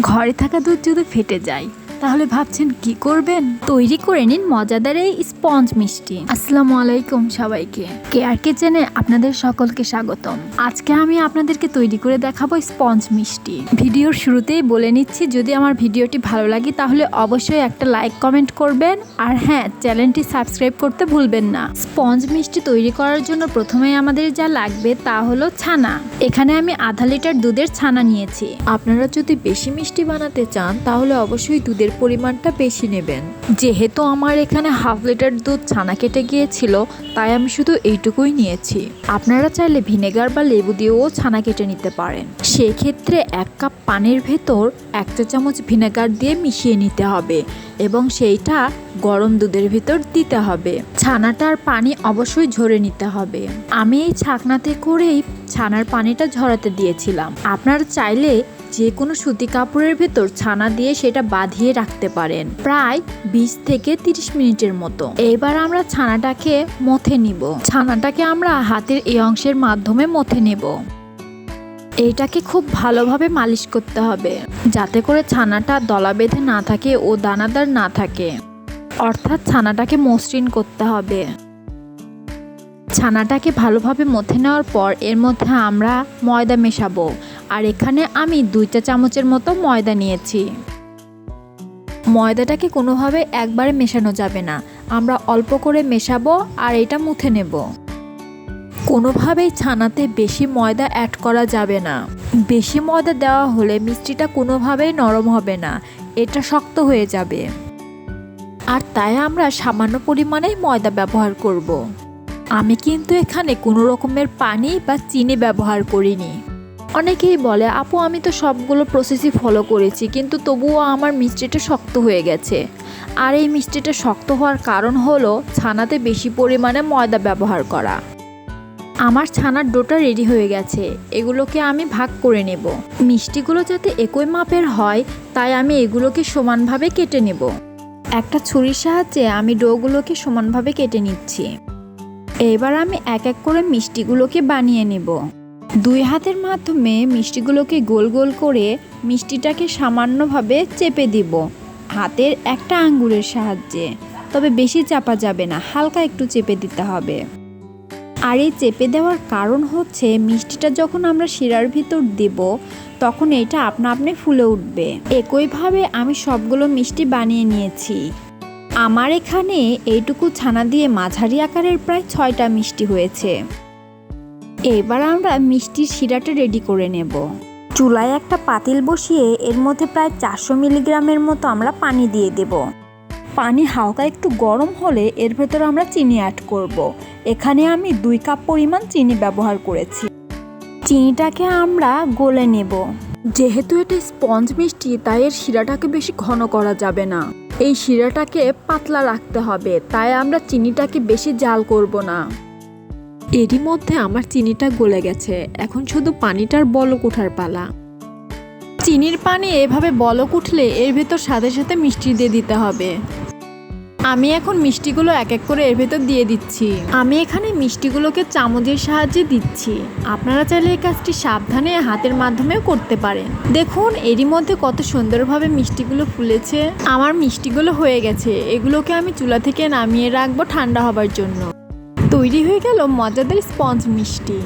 ঘরে থাকা দুধ যদি ফেটে যায় তাহলে ভাবছেন কি করবেন? তৈরি করে নিন মজাদার এই স্পঞ্জ মিষ্টি। আসসালামু আলাইকুম সবাইকে, কেয়ার কিচেনে আপনাদের সকলকে স্বাগতম। আজকে আমি আপনাদেরকে তৈরি করে দেখাবো স্পঞ্জ মিষ্টি। ভিডিওর শুরুতেই বলে নিচ্ছি, যদি আমার ভিডিওটি ভালো লাগে তাহলে অবশ্যই একটা লাইক কমেন্ট করবেন, আর হ্যাঁ, চ্যানেলটি সাবস্ক্রাইব করতে ভুলবেন না। স্পঞ্জ মিষ্টি তৈরি করার জন্য প্রথমে আমাদের যা লাগবে তা হলো ছানা। এখানে আমি আধা লিটার দুধের ছানা নিয়েছি। আপনারা যদি বেশি মিষ্টি বানাতে চান তাহলে অবশ্যই দুধের পরিমাণটা বেশি নেবেন। যেহেতু আমার এখানে হাফ লিটার দুধ ছানা কেটে গিয়েছিল, তাই আমি শুধু এইটুকুই নিয়েছি। আপনারা চাইলে ভিনেগার বা লেবু দিয়েও ছানা কেটে নিতে পারেন। সেক্ষেত্রে 1 কাপ পানির ভেতর 1 চা চামচ ভিনেগার দিয়ে মিশিয়ে নিতে হবে এবং সেইটা গরম দুধের ভিতর দিতে হবে। ছানাটার পানি অবশ্যই ঝরে নিতে হবে। আমি এই ছাকনাতে করেই ছানার পানিটা ঝরাতে দিয়েছিলাম। আপনারা চাইলে যে কোনো সুতি কাপড়ের ভেতর ছানা দিয়ে সেটা বাঁধিয়ে রাখতে পারেন প্রায় 20 থেকে 30 মিনিটের মতো। এবার আমরা ছানাটাকে মথে নিব। ছানাটাকে আমরা হাতের এই অংশের মাধ্যমে মথে নেব। এইটাকে খুব ভালোভাবে মালিশ করতে হবে যাতে করে ছানাটা দলা বেঁধে না থাকে ও দানাদার না থাকে, অর্থাৎ ছানাটাকে মসৃণ করতে হবে। ছানাটাকে ভালোভাবে মথে নেওয়ার পর এর মধ্যে আমরা ময়দা মেশাবো, আর এখানে আমি 2 চা চামচের মতো ময়দা নিয়েছি। ময়দাটাকে কোনোভাবে একবারে মেশানো যাবে না, আমরা অল্প করে মেশাবো আর এটা মুথে নেব। কোনোভাবেই ছানাতে বেশি ময়দা অ্যাড করা যাবে না। বেশি ময়দা দেওয়া হলে মিষ্টিটা কোনোভাবেই নরম হবে না, এটা শক্ত হয়ে যাবে। আর তাই আমরা সামান্য পরিমাণেই ময়দা ব্যবহার করব। আমি কিন্তু এখানে কোনো রকমের পানি বা চিনি ব্যবহার করিনি। অনেকেই বলে, আপু আমি তো সবগুলো প্রসেসই ফলো করেছি, কিন্তু তবুও আমার মিষ্টিটা শক্ত হয়ে গেছে। আর এই মিষ্টিটা শক্ত হওয়ার কারণ হলো ছানাতে বেশি পরিমাণে ময়দা ব্যবহার করা। আমার ছানার ডোটা রেডি হয়ে গেছে, এগুলোকে আমি ভাগ করে নেব। মিষ্টিগুলো যাতে একই মাপের হয় তাই আমি এগুলোকে সমানভাবে কেটে নেব। একটা ছুরির সাহায্যে আমি ডোগুলোকে সমানভাবে কেটে নিচ্ছি। এবার আমি এক এক করে মিষ্টিগুলোকে বানিয়ে নেব। 2 হাতের মাধ্যমে মিষ্টিগুলোকে গোল গোল করে মিষ্টিটাকে সামান্যভাবে চেপে দিব হাতের একটা আঙ্গুলের সাহায্যে। তবে বেশি চাপা যাবে না, হালকা একটু চেপে দিতে হবে। আর এই চেপে দেওয়ার কারণ হচ্ছে মিষ্টিটা যখন আমরা শিরার ভিতর দেব তখন এটা আপনা আপনি ফুলে উঠবে। একইভাবে আমি সবগুলো মিষ্টি বানিয়ে নিয়েছি। আমার এখানে এইটুকু ছানা দিয়ে মাঝারি আকারের প্রায় 6টা মিষ্টি হয়েছে। এবার আমরা মিষ্টির শিরাটা রেডি করে নেব। চুলায় একটা পাতিল বসিয়ে এর মধ্যে প্রায় 400 মিলিগ্রামের মতো আমরা পানি দিয়ে দেব। পানি হালকা একটু গরম হলে এর ভেতর আমরা চিনি অ্যাড করব। এখানে আমি 2 কাপ পরিমাণ চিনি ব্যবহার করেছি। চিনিটাকে আমরা গলে নেব। যেহেতু এটা স্পঞ্জ মিষ্টি তাই এর শিরাটাকে বেশি ঘন করা যাবে না, এই শিরাটাকে পাতলা রাখতে হবে, তাই আমরা চিনিটাকে বেশি জাল করব না। এরই মধ্যে আমার চিনিটা গলে গেছে, এখন শুধু পানিটার বলক ওঠার পালা। চিনির পানি এভাবে বলক উঠলে এর ভেতর সাথে সাথে মিষ্টি দিয়ে দিতে হবে। আমি এখন মিষ্টিগুলো এক এক করে এর ভেতর দিয়ে দিচ্ছি। আমি এখানে মিষ্টিগুলোকে চামচের সাহায্যে দিচ্ছি। আপনারা চাইলে এই কাজটি সাবধানে হাতের মাধ্যমেও করতে পারেন। দেখুন এরই মধ্যে কত সুন্দরভাবে মিষ্টিগুলো ফুলেছে। আমার মিষ্টিগুলো হয়ে গেছে, এগুলোকে আমি চুলা থেকে নামিয়ে রাখবো ঠান্ডা হবার জন্য। তৈরি হয়ে গেল মজাদার স্পঞ্জ মিষ্টি।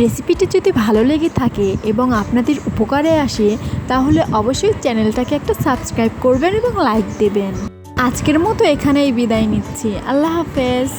রেসিপিটি যদি ভালো লেগে থাকে এবং আপনাদের উপকারে আসে তাহলে অবশ্যই চ্যানেলটাকে একটা সাবস্ক্রাইব করবেন এবং লাইক দেবেন। আজকের মতো এখানেই বিদায় নিচ্ছি। আল্লাহ হাফেজ।